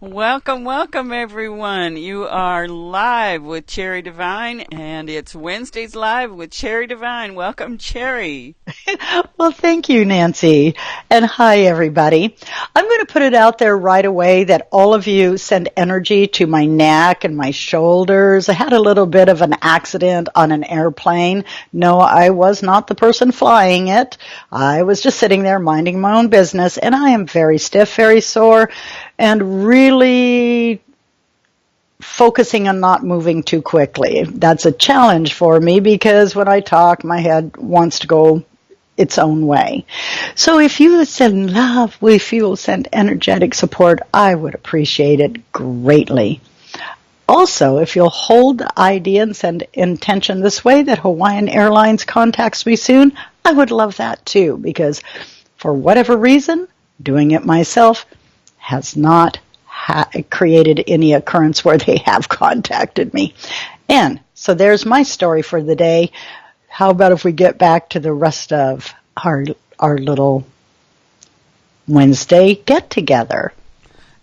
Welcome, welcome everyone. You are live with Cherry Divine, and it's Wednesdays Live with Cherry Divine. Welcome, Cherry. Well, thank you, Nancy. And hi, everybody. I'm going to put it out there right away that all of you send energy to my neck and my shoulders. I had a little bit of an accident on an airplane. No, I was not the person flying it. I was just sitting there minding my own business, and I am very stiff, very sore, and really focusing on not moving too quickly. That's a challenge for me because when I talk, my head wants to go its own way. So if you send love, if you'll send energetic support, I would appreciate it greatly. Also, if you'll hold the idea and send intention this way that Hawaiian Airlines contacts me soon, I would love that too, because for whatever reason, doing it myself has not created any occurrence where they have contacted me. And so there's my story for the day. How about if we get back to the rest of our little Wednesday get-together?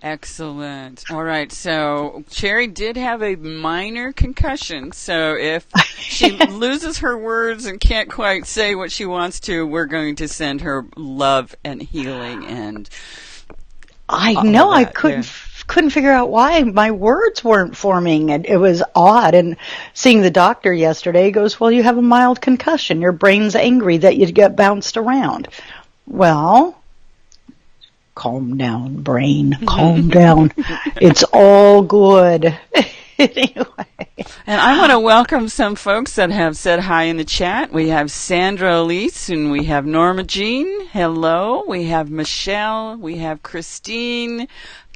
Excellent. All right, so Cherry did have a minor concussion, so if she loses her words and can't quite say what she wants to, we're going to send her love and healing and I know I couldn't figure out why my words weren't forming. It was odd. And seeing the doctor yesterday, he goes, well, you have a mild concussion. Your brain's angry that you get bounced around. Well, calm down, brain. Calm down. It's all good. Anyway. And I want to welcome some folks that have said hi in the chat. We have Sandra Elise and we have Norma Jean. Hello. We have Michelle. We have Christine.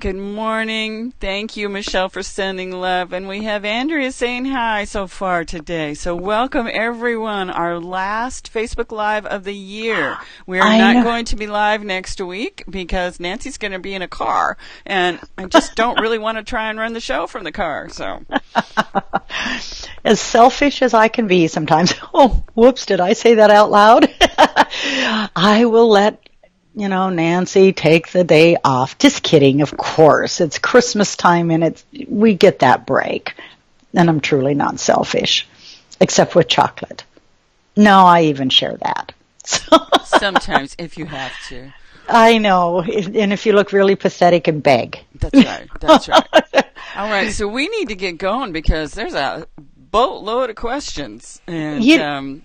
Good morning. Thank you, Michelle, for sending love. And we have Andrea saying hi so far today. So welcome, everyone. Our last Facebook Live of the year. We are not going to be live next week because Nancy's going to be in a car. And I just don't really want to try and run the show from the car. So as selfish as I can be sometimes. Oh, whoops, did I say that out loud? I will let Nancy, take the day off. Just kidding, of course. It's Christmas time and we get that break. And I'm truly not selfish, except with chocolate. No, I even share that. Sometimes, if you have to. I know. And if you look really pathetic and beg. That's right. That's right. All right, so we need to get going because there's a boatload of questions. And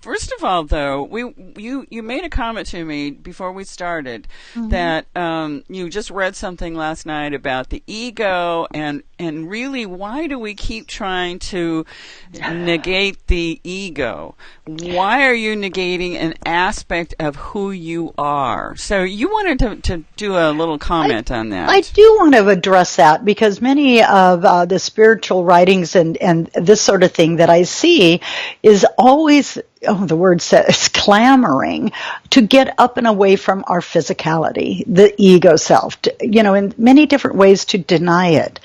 first of all, though, you made a comment to me before we started that you just read something last night about the ego and really why do we keep trying to negate the ego? Why are you negating an aspect of who you are? So you wanted to do a little comment on that. I do want to address that because many of the spiritual writings and this sort of thing that I see is always the word says clamoring to get up and away from our physicality, the ego self, in many different ways to deny it.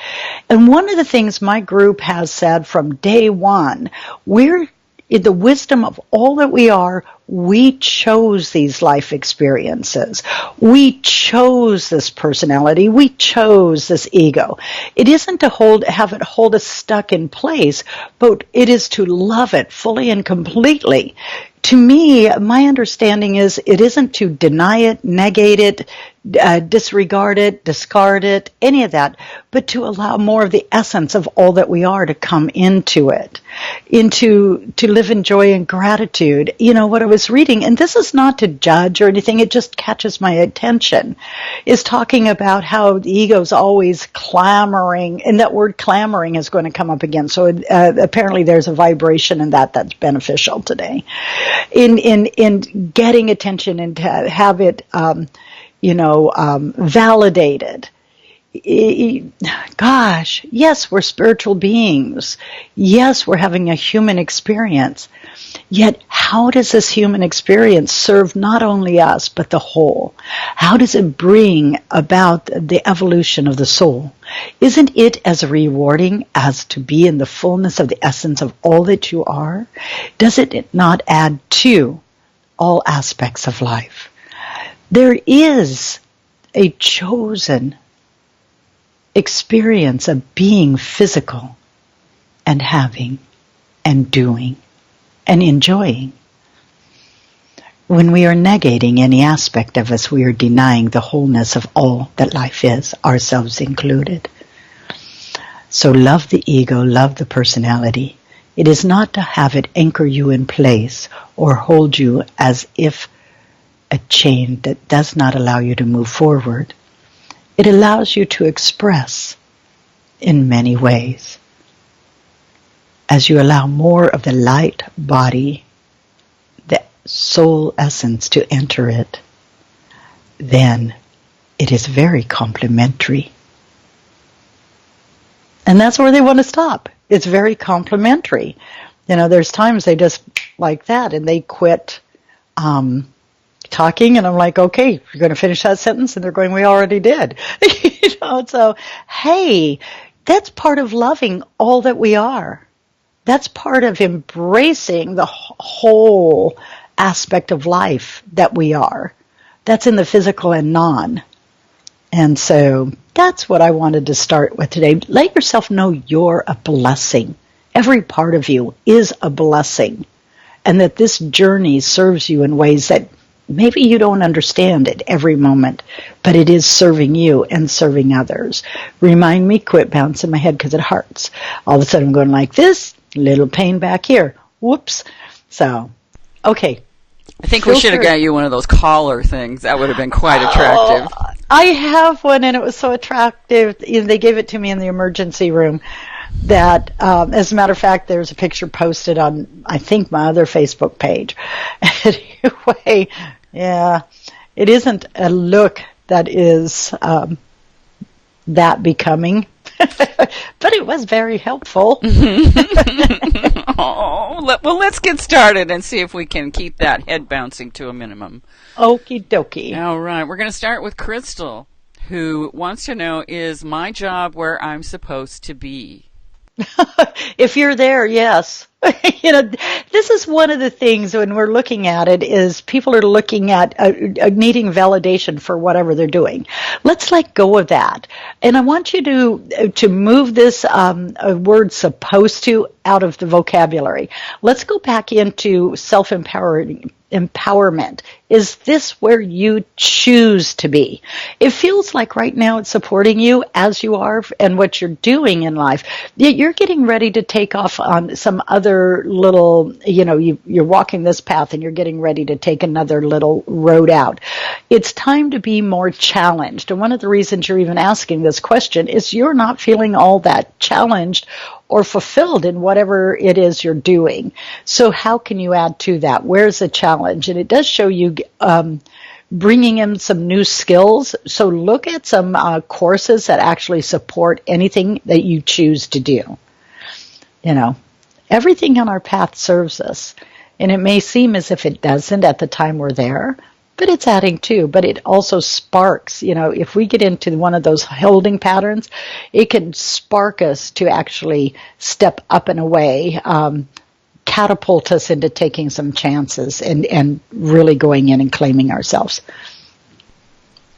And one of the things my group has said from day one, we're in the wisdom of all that we are, we chose these life experiences. We chose this personality. We chose this ego. It isn't to have it hold us stuck in place, but it is to love it fully and completely. To me, my understanding is it isn't to deny it, negate it, disregard it, discard it, any of that, but to allow more of the essence of all that we are to come into it, to live in joy and gratitude. What I was reading, and this is not to judge or anything, it just catches my attention, is talking about how the ego's always clamoring, and that word clamoring is going to come up again. So apparently there's a vibration in that's beneficial today. In getting attention and to have it, validated. Gosh, yes, we're spiritual beings. Yes, we're having a human experience. Yet, how does this human experience serve not only us, but the whole? How does it bring about the evolution of the soul? Isn't it as rewarding as to be in the fullness of the essence of all that you are? Does it not add to all aspects of life? There is a chosen experience of being physical and having and doing and enjoying. When we are negating any aspect of us, we are denying the wholeness of all that life is, ourselves included. So love the ego, love the personality. It is not to have it anchor you in place or hold you as if a chain that does not allow you to move forward. It allows you to express in many ways. As you allow more of the light body, the soul essence to enter it, then it is very complementary. And that's where they want to stop. It's very complimentary. There's times they just like that and they quit talking, and I'm like, okay, you're going to finish that sentence? And they're going, we already did. So, hey, that's part of loving all that we are. That's part of embracing the whole aspect of life that we are. That's in the physical and non. And so that's what I wanted to start with today. Let yourself know you're a blessing. Every part of you is a blessing. And that this journey serves you in ways that maybe you don't understand at every moment, but it is serving you and serving others. Remind me, quit bouncing my head because it hurts. All of a sudden I'm going like this, little pain back here. Whoops. So, okay. I think we should have got you one of those collar things. That would have been quite attractive. I have one, and it was so attractive. They gave it to me in the emergency room. That, as a matter of fact, there's a picture posted on, I think, my other Facebook page. Anyway, yeah, it isn't a look that is that becoming, but it was very helpful. Well, let's get started and see if we can keep that head bouncing to a minimum. Okie dokie. All right, we're going to start with Crystal, who wants to know, is my job where I'm supposed to be? If you're there, yes. This is one of the things when we're looking at it is people are looking at needing validation for whatever they're doing. Let's let go of that. And I want you to move this word supposed to out of the vocabulary. Let's go back into self-empowerment. Is this where you choose to be? It feels like right now it's supporting you as you are and what you're doing in life. You're getting ready to take off on some other little, you're walking this path and you're getting ready to take another little road out. It's time to be more challenged. And one of the reasons you're even asking this question is you're not feeling all that challenged or fulfilled in whatever it is you're doing. So how can you add to that? Where's the challenge? And it does show you bringing in some new skills. So look at some courses that actually support anything that you choose to do. Everything on our path serves us. And it may seem as if it doesn't at the time we're there, but it's adding too. But it also sparks, if we get into one of those holding patterns, it can spark us to actually step up and away, catapult us into taking some chances and really going in and claiming ourselves.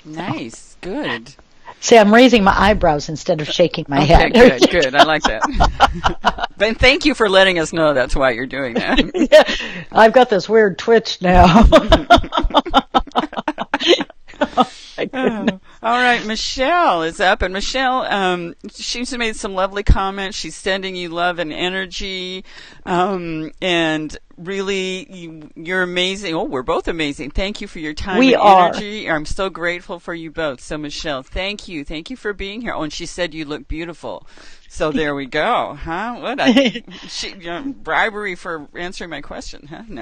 Nice. Good. See, I'm raising my eyebrows instead of shaking my head. Good. I like that. Ben, thank you for letting us know that's why you're doing that. Yeah, I've got this weird twitch now. All right, Michelle is up, and Michelle, she's made some lovely comments. She's sending you love and energy, and really, you're amazing. Oh, we're both amazing. Thank you for your time and energy. I'm so grateful for you both. So, Michelle, thank you for being here. Oh, and she said you look beautiful. So there we go, huh? What bribery for answering my question, huh? No.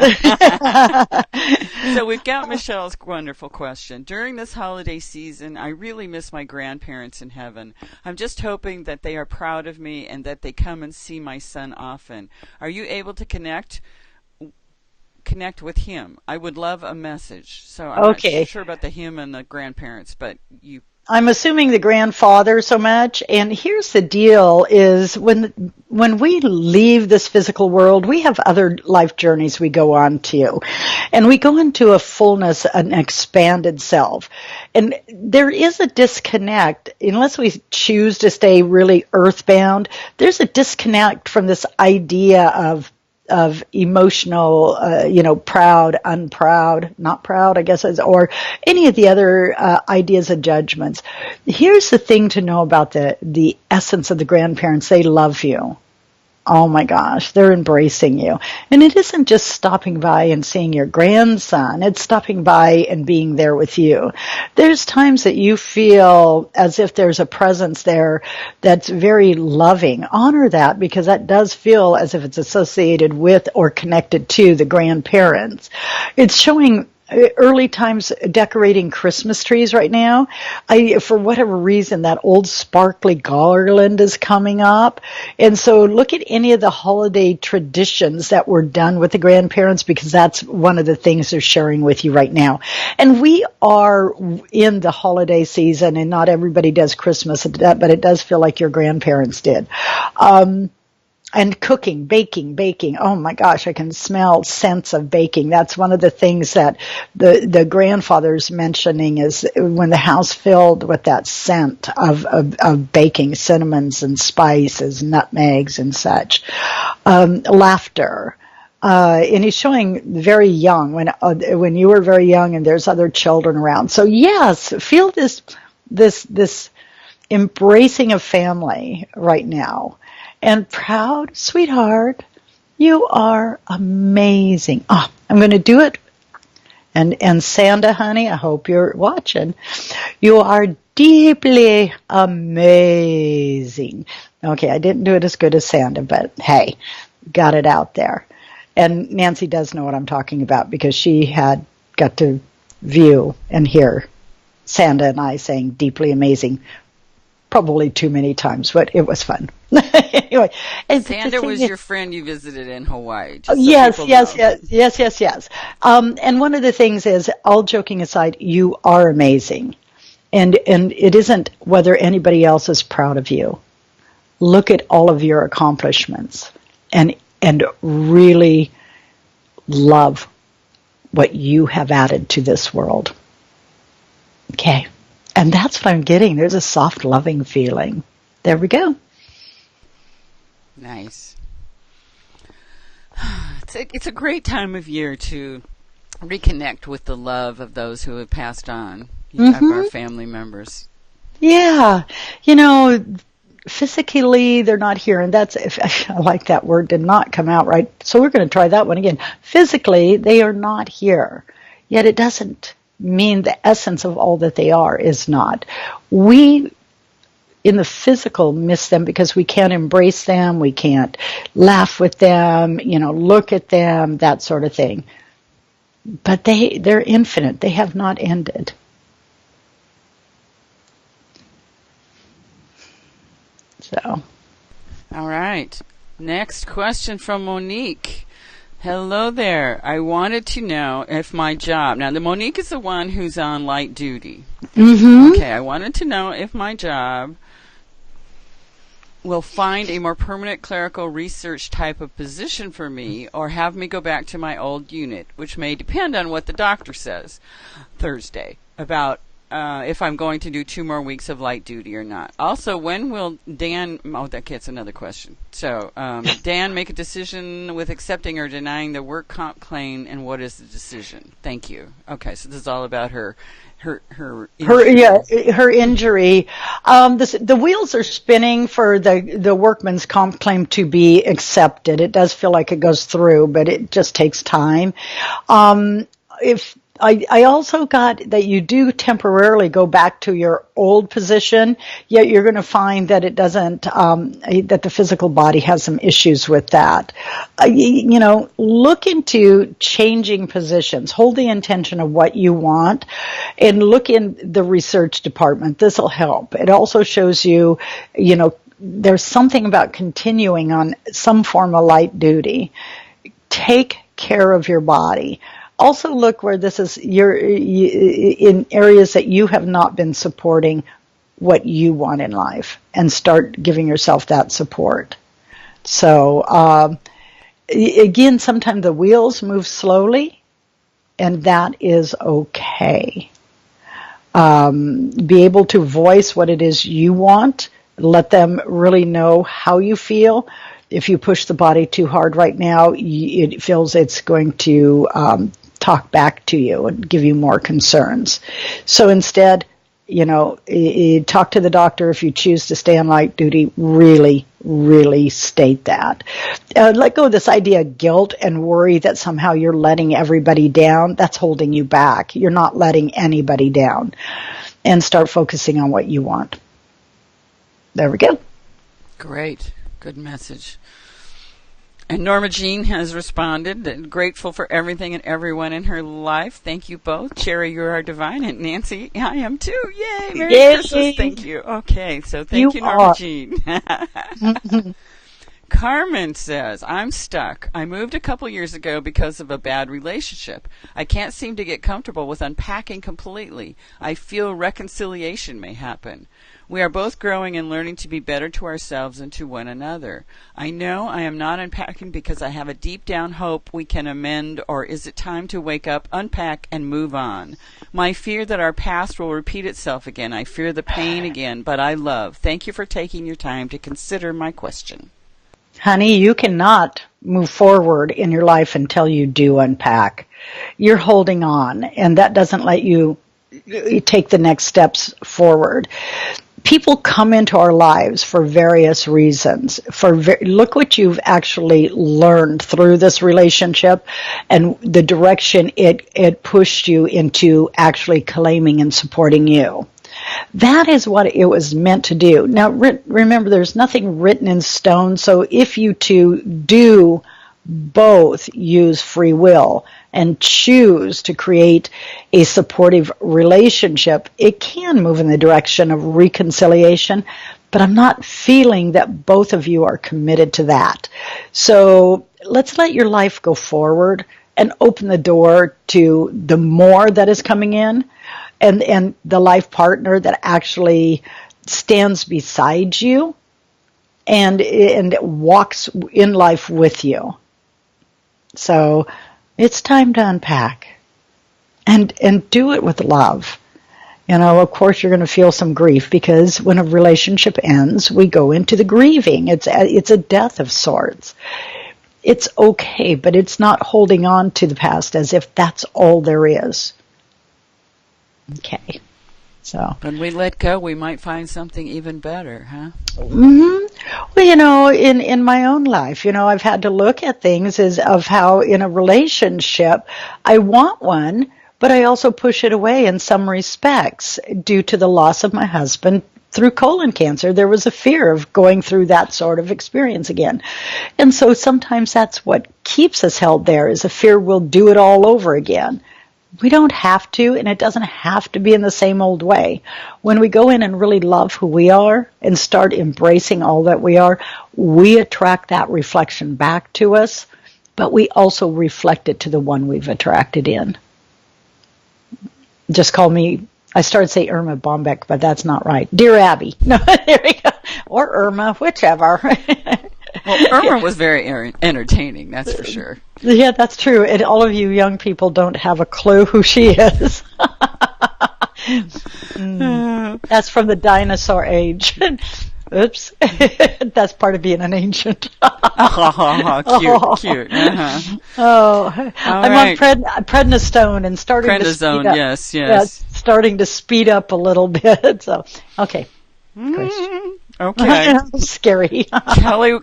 So we've got Michelle's wonderful question. During this holiday season, I really miss my grandparents in heaven. I'm just hoping that they are proud of me and that they come and see my son often. Are you able to connect with him? I would love a message. So I'm not sure about the him and the grandparents, but you. I'm assuming the grandfather so much. And here's the deal is when when we leave this physical world, we have other life journeys we go on to. And we go into a fullness, an expanded self. And there is a disconnect, unless we choose to stay really earthbound, there's a disconnect from this idea of emotional, proud, unproud, not proud, I guess, or any of the other ideas of judgments. Here's the thing to know about the essence of the grandparents. They love you. Oh my gosh, they're embracing you. And it isn't just stopping by and seeing your grandson. It's stopping by and being there with you. There's times that you feel as if there's a presence there that's very loving. Honor that, because that does feel as if it's associated with or connected to the grandparents. It's showing early times decorating Christmas trees right now. For whatever reason, that old sparkly garland is coming up. And so look at any of the holiday traditions that were done with the grandparents, because that's one of the things they're sharing with you right now. And we are in the holiday season, and not everybody does Christmas, but it does feel like your grandparents did. And cooking, baking. Oh my gosh, I can smell scents of baking. That's one of the things that the grandfather's mentioning, is when the house filled with that scent of baking, cinnamons and spices, nutmegs and such. Laughter. And he's showing very young, when you were very young and there's other children around. So yes, feel this embracing of family right now. And proud, sweetheart, you are amazing. Oh, I'm going to do it. And Sanda, honey, I hope you're watching. You are deeply amazing. Okay, I didn't do it as good as Sanda, but hey, got it out there. And Nancy does know what I'm talking about, because she had got to view and hear Sanda and I saying deeply amazing probably too many times, but it was fun. Anyway, Sandra was your friend you visited in Hawaii. So yes. And one of the things is, all joking aside, you are amazing. And it isn't whether anybody else is proud of you. Look at all of your accomplishments and really love what you have added to this world. Okay. And that's what I'm getting. There's a soft, loving feeling. There we go. Nice. It's a great time of year to reconnect with the love of those who have passed on, of our family members. Yeah. Physically, they're not here. And I like that word, did not come out right. So we're going to try that one again. Physically, they are not here. Yet it doesn't mean the essence of all that they are is not. We, in the physical, miss them because we can't embrace them, we can't laugh with them, look at them, that sort of thing. But they're infinite. They have not ended. So. All right. Next question from Monique. Hello there. I wanted to know if my job... Now, Monique is the one who's on light duty. Mm-hmm. Okay, I wanted to know if my job will find a more permanent clerical research type of position for me, or have me go back to my old unit, which may depend on what the doctor says Thursday about if I'm going to do 2 more weeks of light duty or not. Also, when will Dan... Oh, that gets another question. So, Dan make a decision with accepting or denying the work comp claim, and what is the decision? Thank you. Okay, so this is all about her injury. Her injury. The wheels are spinning for the workman's comp claim to be accepted. It does feel like it goes through, but it just takes time. I also got that you do temporarily go back to your old position, yet you're going to find that it doesn't, that the physical body has some issues with that. Look into changing positions. Hold the intention of what you want and look in the research department. This will help. It also shows you, there's something about continuing on some form of light duty. Take care of your body. Also look where this is in areas that you have not been supporting what you want in life, and start giving yourself that support. So, again, sometimes the wheels move slowly, and that is okay. Be able to voice what it is you want. Let them really know how you feel. If you push the body too hard right now, it feels it's going to talk back to you and give you more concerns. So instead, talk to the doctor. If you choose to stay on light duty, really, really state that. Let go of this idea of guilt and worry that somehow you're letting everybody down. That's holding you back. You're not letting anybody down. And start focusing on what you want. There we go. Great. Good message. And Norma Jean has responded that grateful for everything and everyone in her life. Thank you both. Cherry, you are divine. And Nancy, I am too. Yay. Merry Christmas. Thank you. Okay. So thank you Norma Jean. Carmen says, I'm stuck. I moved a couple years ago because of a bad relationship. I can't seem to get comfortable with unpacking completely. I feel reconciliation may happen. We are both growing and learning to be better to ourselves and to one another. I know I am not unpacking because I have a deep down hope we can amend, or is it time to wake up, unpack, and move on? My fear that our past will repeat itself again. I fear the pain again, but I love. Thank you for taking your time to consider my question. Honey, you cannot move forward in your life until you do unpack. You're holding on, and that doesn't let you take the next steps forward. People come into our lives for various reasons. Look what you've actually learned through this relationship and the direction it pushed you into actually claiming and supporting you. That is what it was meant to do. Now, remember, there's nothing written in stone, so if you two do both use free will and choose to create a supportive relationship, it can move in the direction of reconciliation, but I'm not feeling that both of you are committed to that. So let's let your life go forward and open the door to the more that is coming in, and the life partner that actually stands beside you and walks in life with you. So it's time to unpack and do it with love. Of course you're going to feel some grief because when a relationship ends, we go into the grieving. It's a death of sorts. It's okay, but it's not holding on to the past as if that's all there is. Okay. So when we let go, we might find something even better, huh? Mm-hmm. Well, in my own life, I've had to look at things as of how in a relationship, I want one, but I also push it away in some respects due to the loss of my husband through colon cancer. There was a fear of going through that sort of experience again. And so sometimes that's what keeps us held there, is a fear we'll do it all over again. We don't have to, and it doesn't have to be in the same old way. When we go in and really love who we are and start embracing all that we are, we attract that reflection back to us, but we also reflect it to the one we've attracted in. Just call me, I started to say Irma Bombeck, but that's not right. Dear Abby. No, there we go. Or Irma, whichever. Well, Irma was very entertaining, that's for sure. Yeah, that's true. And all of you young people don't have a clue who she is. That's from the dinosaur age. Oops. That's part of being an ancient. Cute. Uh-huh. Oh, I'm right. On prednisone and starting to speed up. Yes. Yeah, starting to speed up a little bit. So, okay. Okay. Scary.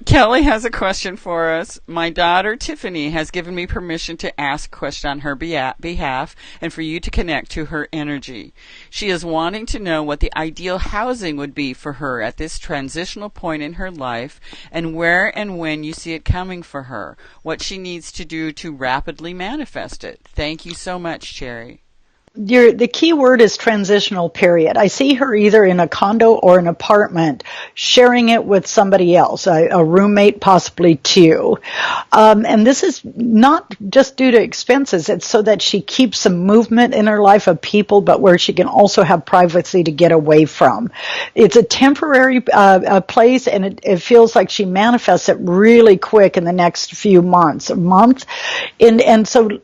Kelly has a question for us. My daughter Tiffany has given me permission to ask a question on her behalf and for you to connect to her energy. She is wanting to know what the ideal housing would be for her at this transitional point in her life and where and when you see it coming for her, what she needs to do to rapidly manifest it. Thank you so much, Cherry. the key word is transitional period. I see her either in a condo or an apartment, sharing it with somebody else, a roommate, possibly two. And this is not just due to expenses. It's so that she keeps some movement in her life of people, but where she can also have privacy to get away from. It's a temporary place, and it feels like she manifests it really quick in the next few months, and so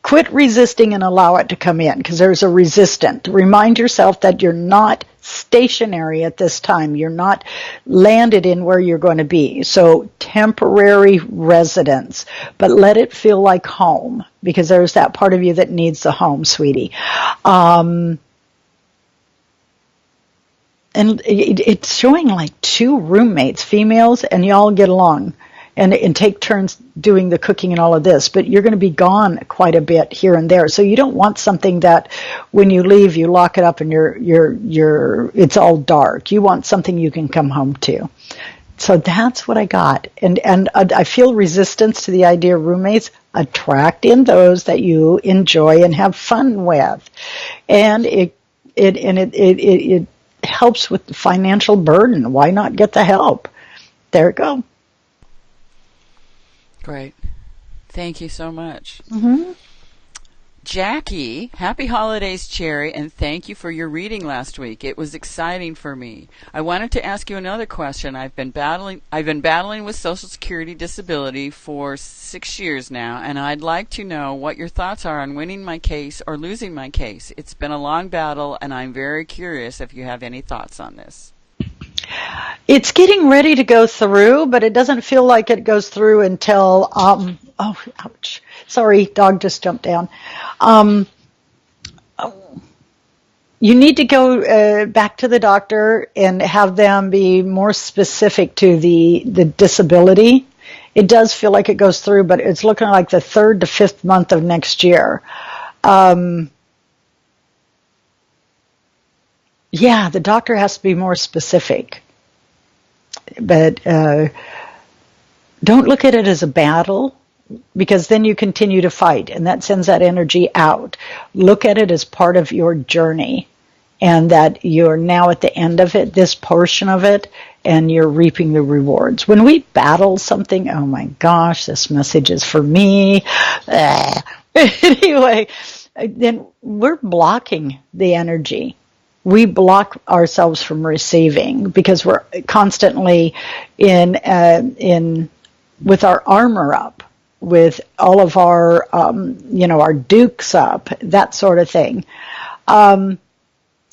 quit resisting and allow it to come in, because there's a resistant. Remind yourself that you're not stationary at this time. You're not landed in where you're going to be. So temporary residence, but let it feel like home, because there's that part of you that needs the home, sweetie. And it's showing like two roommates, females, and y'all get along. And take turns doing the cooking and all of this, but you're going to be gone quite a bit here and there. So you don't want something that when you leave, you lock it up and it's all dark. You want something you can come home to. So that's what I got. And I feel resistance to the idea of roommates. Attract in those that you enjoy and have fun with. And it helps with the financial burden. Why not get the help? There you go. Great. Thank you so much. Mm-hmm. Jackie, happy holidays, Cherry, and thank you for your reading last week. It was exciting for me. I wanted to ask you another question. I've been battling with Social Security disability for 6 years now, and I'd like to know what your thoughts are on winning my case or losing my case. It's been a long battle, and I'm very curious if you have any thoughts on this. It's getting ready to go through, but it doesn't feel like it goes through until, ouch. Sorry, dog just jumped down. You need to go back to the doctor and have them be more specific to the disability. It does feel like it goes through, but it's looking like the 3rd to 5th month of next year. Yeah, the doctor has to be more specific. But don't look at it as a battle, because then you continue to fight, and that sends that energy out. Look at it as part of your journey, and that you're now at the end of it, this portion of it, and you're reaping the rewards. When we battle something, oh my gosh, this message is for me. Anyway, then we're blocking the energy. We block ourselves from receiving because we're constantly in with our armor up, with all of our our dukes up, that sort of thing.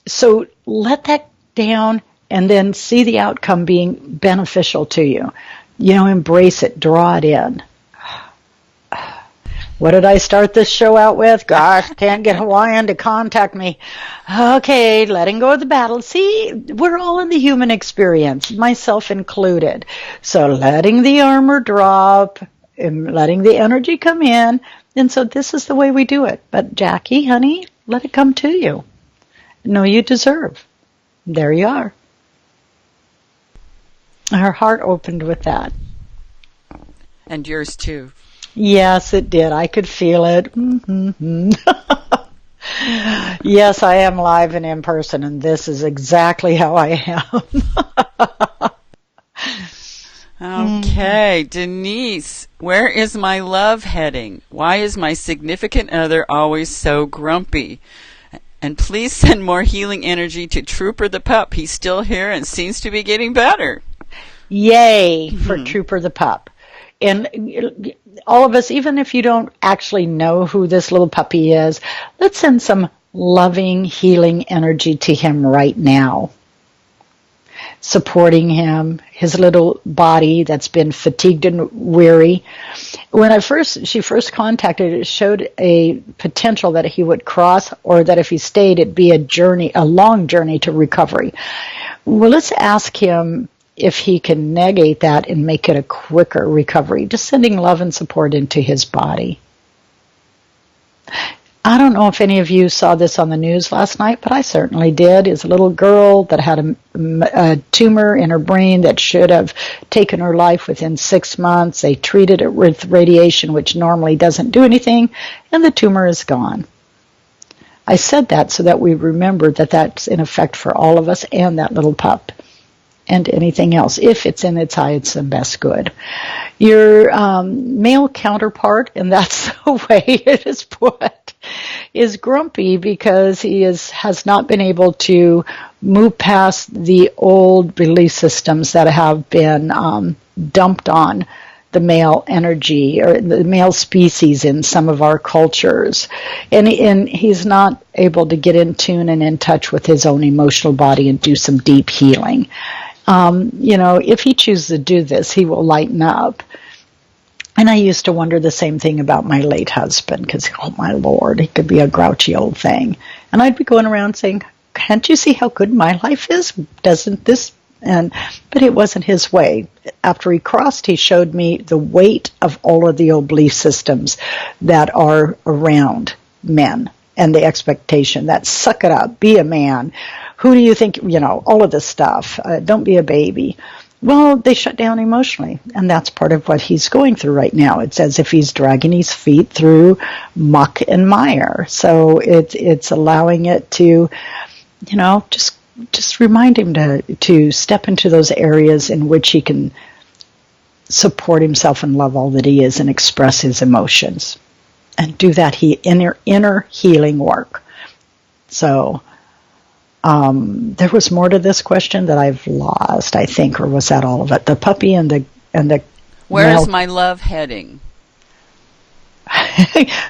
So let that down and then see the outcome being beneficial to you. Embrace it, draw it in. What did I start this show out with? Gosh, can't get Hawaiian to contact me. Okay, letting go of the battle. See, we're all in the human experience, myself included. So letting the armor drop and letting the energy come in. And so this is the way we do it. But Jackie, honey, let it come to you. Know you deserve. There you are. Her heart opened with that. And yours too. Yes, it did. I could feel it. Mm-hmm. Yes, I am live and in person, and this is exactly how I am. Okay, Denise, where is my love heading? Why is my significant other always so grumpy? And please send more healing energy to Trooper the pup. He's still here and seems to be getting better. Yay for Trooper the pup. And all of us, even if you don't actually know who this little puppy is, let's send some loving, healing energy to him right now. Supporting him, his little body that's been fatigued and weary. When she first contacted, it showed a potential that he would cross, or that if he stayed, it'd be a long journey to recovery. Well, let's ask him if he can negate that and make it a quicker recovery, just sending love and support into his body. I don't know if any of you saw this on the news last night, but I certainly did. Is a little girl that had a tumor in her brain that should have taken her life within 6 months. They treated it with radiation, which normally doesn't do anything, and the tumor is gone. I said that so that we remember that that's in effect for all of us and that little pup and anything else. If it's in its highest and best good. Your male counterpart, and that's the way it is put, is grumpy because he has not been able to move past the old belief systems that have been dumped on the male energy or the male species in some of our cultures. And he's not able to get in tune and in touch with his own emotional body and do some deep healing. If he chooses to do this, he will lighten up. And I used to wonder the same thing about my late husband, because, oh my Lord, he could be a grouchy old thing. And I'd be going around saying, can't you see how good my life is? Doesn't this? But it wasn't his way. After he crossed, he showed me the weight of all of the old belief systems that are around men and the expectation that suck it up, be a man. Who do you think, all of this stuff. Don't be a baby. Well, they shut down emotionally, and that's part of what he's going through right now. It's as if he's dragging his feet through muck and mire. So it's allowing it to, just remind him to step into those areas in which he can support himself and love all that he is and express his emotions and do that inner healing work. So there was more to this question that I've lost, I think, or was that all of it? The puppy and the Where is my love heading?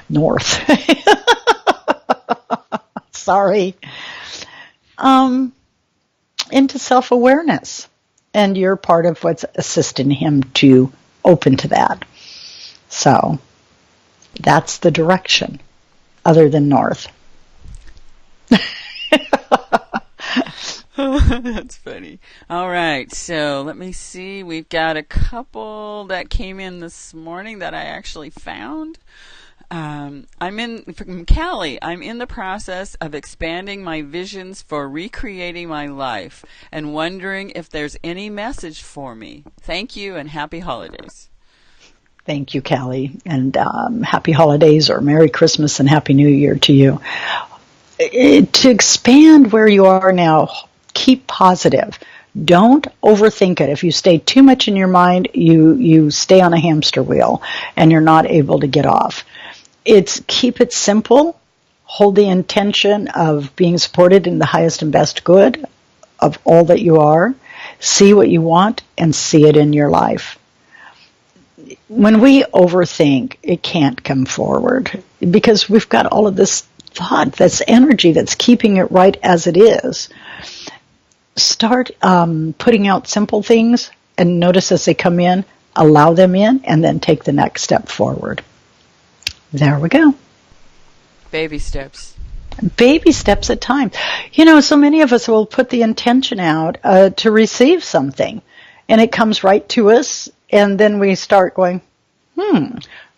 North. Sorry. Into self-awareness. And you're part of what's assisting him to open to that. So that's the direction, other than north. That's funny. All right, so let me see. We've got a couple that came in this morning that I actually found. From Callie, I'm in the process of expanding my visions for recreating my life and wondering if there's any message for me. Thank you and happy holidays. Thank you, Callie, and happy holidays or Merry Christmas and Happy New Year to you. To expand where you are now, keep positive. Don't overthink it. If you stay too much in your mind, you stay on a hamster wheel and you're not able to get off. Keep it simple. Hold the intention of being supported in the highest and best good of all that you are. See what you want and see it in your life. When we overthink, it can't come forward because we've got all of this thought, this energy that's keeping it right as it is. Start putting out simple things and notice as they come in, allow them in, and then take the next step forward. There we go. Baby steps. Baby steps at a time. So many of us will put the intention out to receive something, and it comes right to us, and then we start going,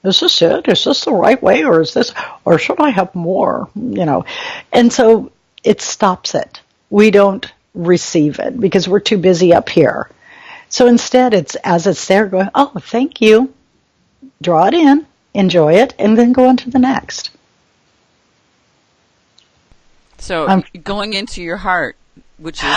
is this it? Is this the right way, or should I have more? And so it stops it. We don't receive it because we're too busy up here. So instead, it's as it's there going, oh, thank you. Draw it in, enjoy it, and then go on to the next. So going into your heart, which is...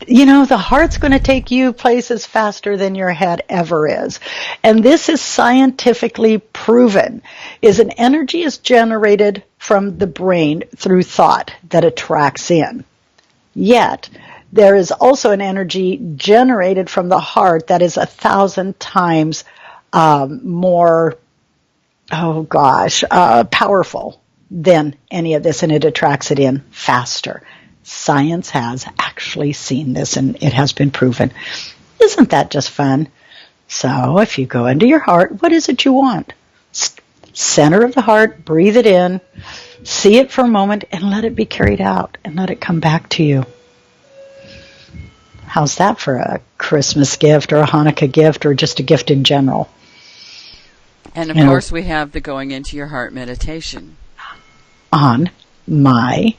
the heart's going to take you places faster than your head ever is. And this is scientifically proven, is an energy is generated from the brain through thought that attracts in. Yet, there is also an energy generated from the heart that is 1,000 times more, powerful than any of this, and it attracts it in faster. Science has actually seen this, and it has been proven. Isn't that just fun? So if you go into your heart, what is it you want? Center of the heart, breathe it in, see it for a moment, and let it be carried out, and let it come back to you. How's that for a Christmas gift or a Hanukkah gift or just a gift in general? And of course we have the going into your heart meditation. on my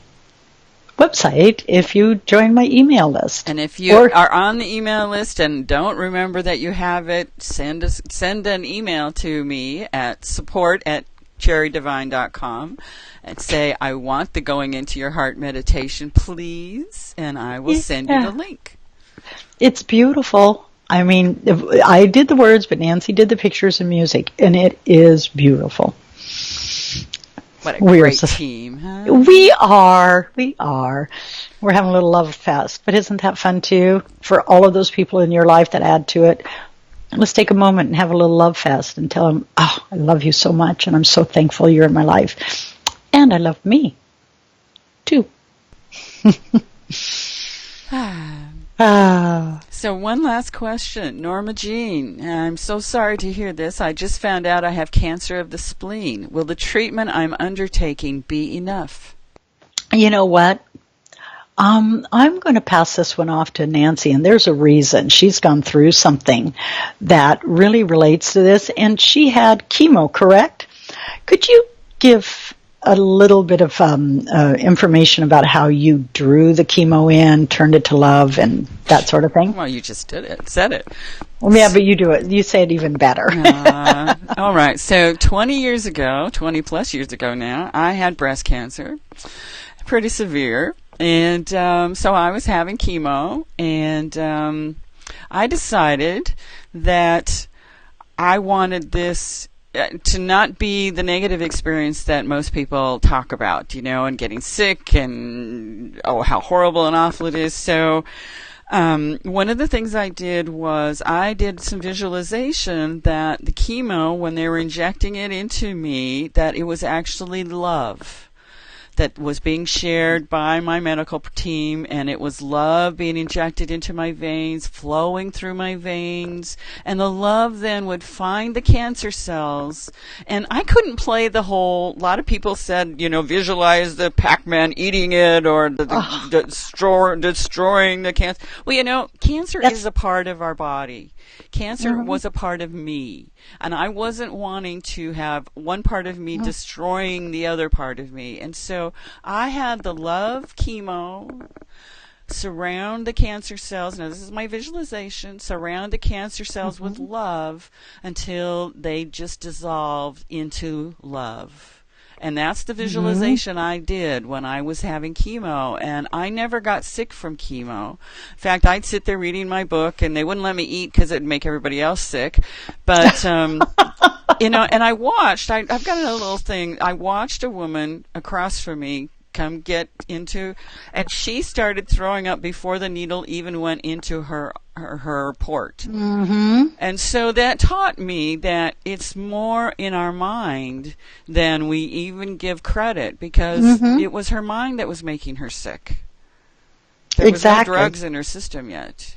website if you join my email list. And if you are on the email list and don't remember that you have it, send an email to me at support@cherrydivine.com and say, I want the Going Into Your Heart meditation, please, and I will send you the link. It's beautiful. I mean, I did the words, but Nancy did the pictures and music, and it is beautiful. What a great team, huh? We are. We're having a little love fest, but isn't that fun too? For all of those people in your life that add to it, let's take a moment and have a little love fest and tell them, oh, I love you so much, and I'm so thankful you're in my life. And I love me, too. So one last question. Norma Jean, I'm so sorry to hear this. I just found out I have cancer of the spleen. Will the treatment I'm undertaking be enough? You know what? I'm going to pass this one off to Nancy, and there's a reason. She's gone through something that really relates to this, and she had chemo, correct? Could you give a little bit of information about how you drew the chemo in, turned it to love, and that sort of thing? Well, you just said it. Well, yeah, but you do it. You say it even better. All right. So 20 plus years ago now, I had breast cancer, pretty severe. And so I was having chemo, and I decided that I wanted this to not be the negative experience that most people talk about, and getting sick and, how horrible and awful it is. So one of the things I did was I did some visualization that the chemo, when they were injecting it into me, that it was actually love that was being shared by my medical team, and it was love being injected into my veins, flowing through my veins, and the love then would find the cancer cells. And I couldn't play a lot of people said, visualize the Pac-Man eating it or destroying the cancer. Well, cancer is a part of our body. Cancer was a part of me, and I wasn't wanting to have one part of me destroying the other part of me. And so I had the love chemo surround the cancer cells. Now, this is my visualization. Surround the cancer cells with love until they just dissolved into love. And that's the visualization I did when I was having chemo. And I never got sick from chemo. In fact, I'd sit there reading my book, and they wouldn't let me eat because it'd make everybody else sick. But, and I watched, I've got a little thing. I watched a woman across from me come get into, and she started throwing up before the needle even went into her port. And so that taught me that it's more in our mind than we even give credit, because it was her mind that was making her sick. There was no drugs in her system yet.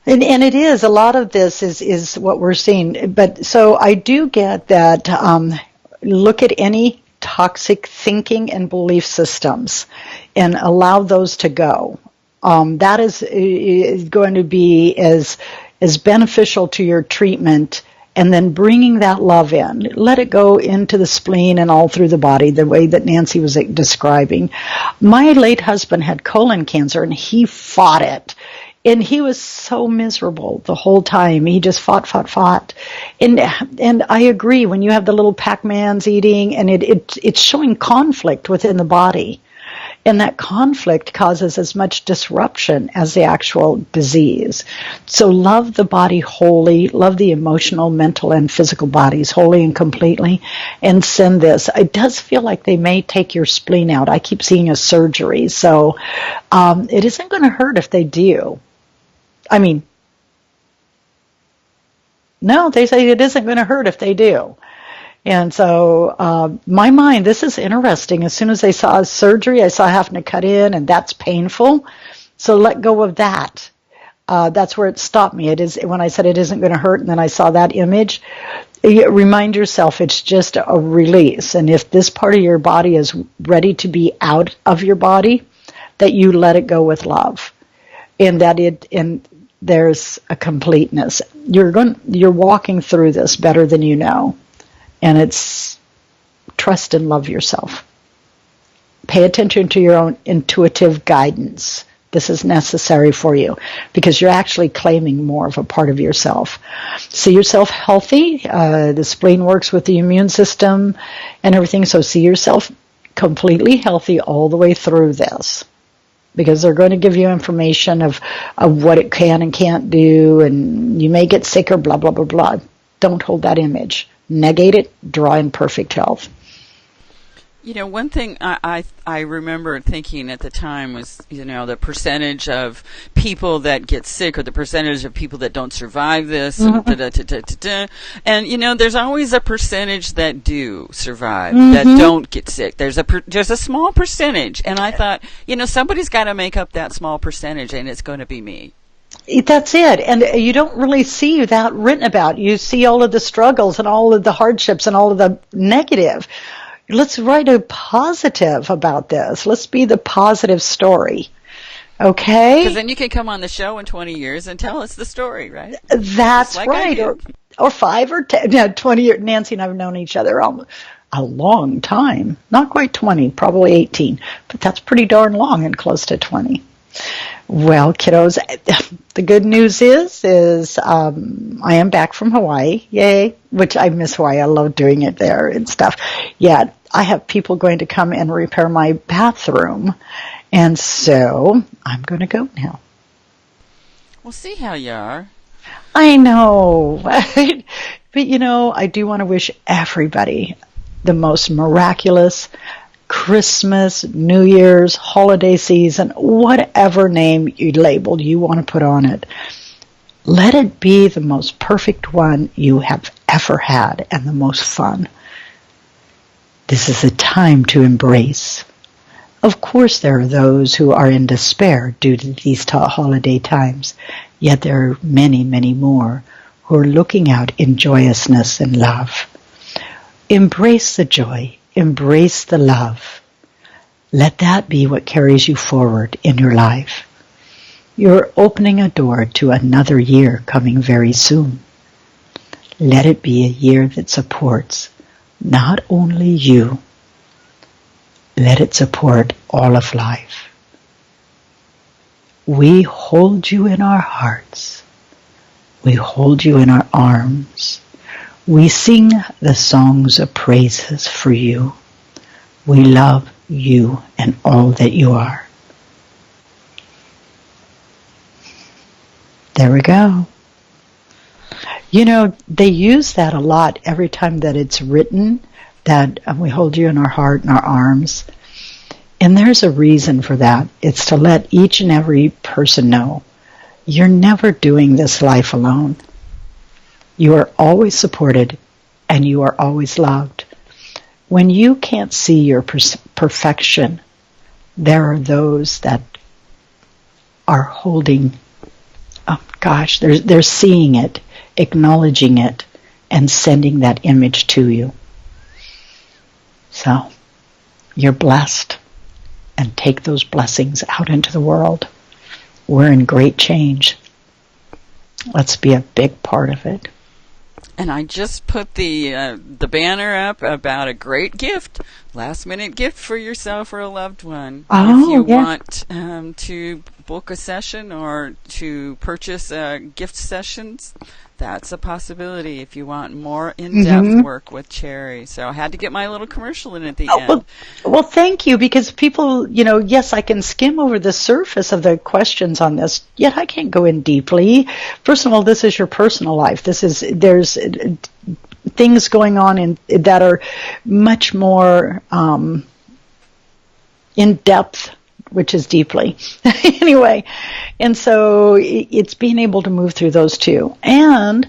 And it is, a lot of this is what we're seeing. But so I do get that, look at any toxic thinking and belief systems and allow those to go. That is going to be as beneficial to your treatment, and then bringing that love in. Let it go into the spleen and all through the body, the way that Nancy was describing. My late husband had colon cancer, and he fought it. And he was so miserable the whole time. He just fought. And I agree, when you have the little Pac-Mans eating, and it's showing conflict within the body. And that conflict causes as much disruption as the actual disease. So love the body wholly, love the emotional, mental, and physical bodies wholly and completely, and send this. It does feel like they may take your spleen out. I keep seeing a surgery. So it isn't going to hurt if they do. I mean, no, they say it isn't going to hurt if they do. And so my mind, this is interesting. As soon as they saw surgery, I saw having to cut in, and that's painful. So let go of that. That's where it stopped me. It is when I said it isn't going to hurt, and then I saw that image. Remind yourself it's just a release. And if this part of your body is ready to be out of your body, that you let it go with love. And there's a completeness. You're walking through this better than you know. And it's trust and love yourself. Pay attention to your own intuitive guidance. This is necessary for you because you're actually claiming more of a part of yourself. See yourself healthy. The spleen works with the immune system and everything. So see yourself completely healthy all the way through this, because they're going to give you information of what it can and can't do, and you may get sick or blah, blah, blah, blah. Don't hold that image. Negate it. Draw in perfect health. You know, one thing I remember thinking at the time was, you know, the percentage of people that get sick or the percentage of people that don't survive this. And, you know, there's always a percentage that do survive, that don't get sick. There's a small percentage. And I thought, you know, somebody's got to make up that small percentage, and it's going to be me. That's it. And you don't really see that written about. You see all of the struggles and all of the hardships and all of the negative. Let's write a positive about this. Let's be the positive story. Okay? Because then you can come on the show in 20 years and tell us the story, right? That's like right. Or 5 or 10, 20 years. Nancy and I have known each other a long time. Not quite 20, probably 18. But that's pretty darn long and close to 20. Well, kiddos, the good news is I am back from Hawaii. Yay. Which I miss Hawaii. I love doing it there and stuff. Yeah, I have people going to come and repair my bathroom. And so I'm going to go now. We'll see how you are. I know. But, you know, I do want to wish everybody the most miraculous Christmas, New Year's, holiday season, whatever name you labeled you want to put on it. Let it be the most perfect one you have ever had and the most fun. This is a time to embrace. Of course, there are those who are in despair due to these holiday times, yet there are many, many more who are looking out in joyousness and love. Embrace the joy. Embrace the love. Let that be what carries you forward in your life. You're opening a door to another year coming very soon. Let it be a year that supports not only you, let it support all of life. We hold you in our hearts. We hold you in our arms. We sing the songs of praises for you. We love you and all that you are. There we go. You know, they use that a lot every time that it's written, that we hold you in our heart and our arms. And there's a reason for that. It's to let each and every person know you're never doing this life alone. You are always supported, and you are always loved. When you can't see your perfection, there are those that are holding, they're seeing it, acknowledging it, and sending that image to you. So, you're blessed, and take those blessings out into the world. We're in great change. Let's be a big part of it. And I just put the banner up about a great gift, last-minute gift for yourself or a loved one. If you want to book a session or to purchase gift sessions, that's a possibility if you want more in-depth work with Cherry. So I had to get my little commercial in at the end. Well, thank you, because people, you know, yes, I can skim over the surface of the questions on this, yet I can't go in deeply. First of all, this is your personal life. There's things going on that are much more in-depth, which is deeply. Anyway, and so it's being able to move through those two. And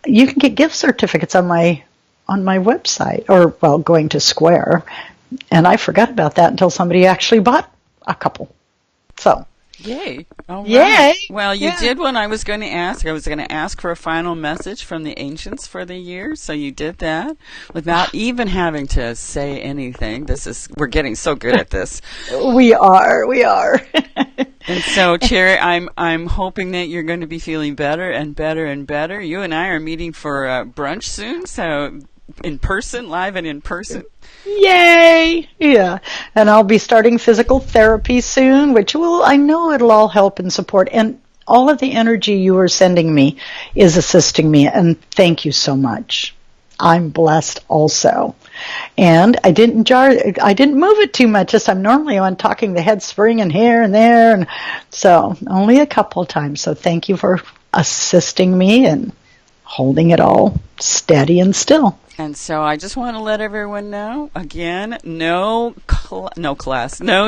you can get gift certificates on my website, or, well, going to Square. And I forgot about that until somebody actually bought a couple. So. Yay. All right. Yay. Well, you did what I was going to ask. I was going to ask for a final message from the ancients for the year, so you did that without even having to say anything. We're getting so good at this. We are. And so, Cherry, I'm hoping that you're going to be feeling better and better and better. You and I are meeting for brunch soon, so in person, live and in person. Yay! Yeah. And I'll be starting physical therapy soon, which I know it'll all help and support. And all of the energy you are sending me is assisting me. And thank you so much. I'm blessed also. And I didn't move it too much as I'm normally on, talking the head spring and here and there. And so only a couple times. So thank you for assisting me and holding it all steady and still. And so I just want to let everyone know, again, no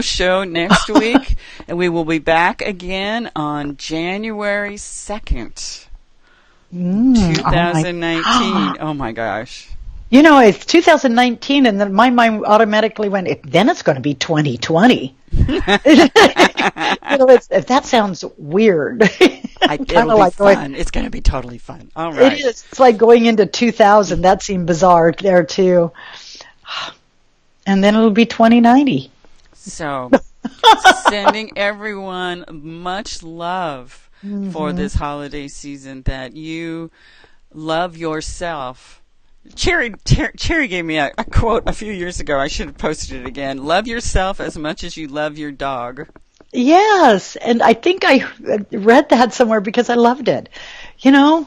show next week. And we will be back again on January 2nd, 2019. Oh my gosh. You know, it's 2019, and then my mind automatically went, then it's going to be 2020. That sounds weird. It'll be fun. It's going to be totally fun. All right. It is. It's like going into 2000. That seemed bizarre there, too. And then it'll be 2090. So, sending everyone much love for this holiday season, that you love yourself. Cherry gave me a quote a few years ago. I should have posted it again. Love yourself as much as you love your dog. Yes, and I think I read that somewhere because I loved it. You know,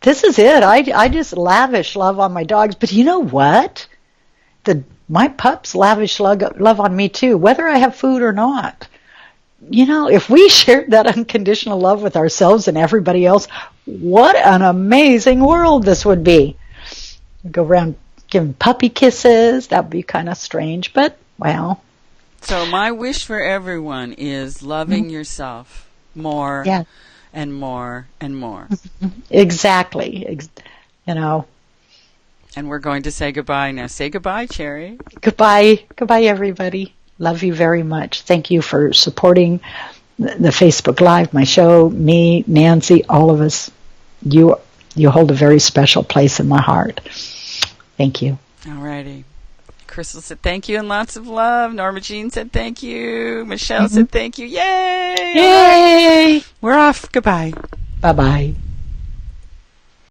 this is it. I just lavish love on my dogs. But you know what? My pups lavish love on me too, whether I have food or not. You know, if we shared that unconditional love with ourselves and everybody else, what an amazing world this would be. Go around giving puppy kisses. That would be kind of strange, but well. So my wish for everyone is loving yourself more and more and more. Exactly. You know. And we're going to say goodbye now. Say goodbye, Cherry. Goodbye. Goodbye, everybody. Love you very much. Thank you for supporting the Facebook Live, my show, me, Nancy, all of us. You hold a very special place in my heart. Thank you. All righty. Crystal said thank you and lots of love. Norma Jean said thank you. Michelle said thank you. Yay! Yay! We're off. Goodbye. Bye-bye.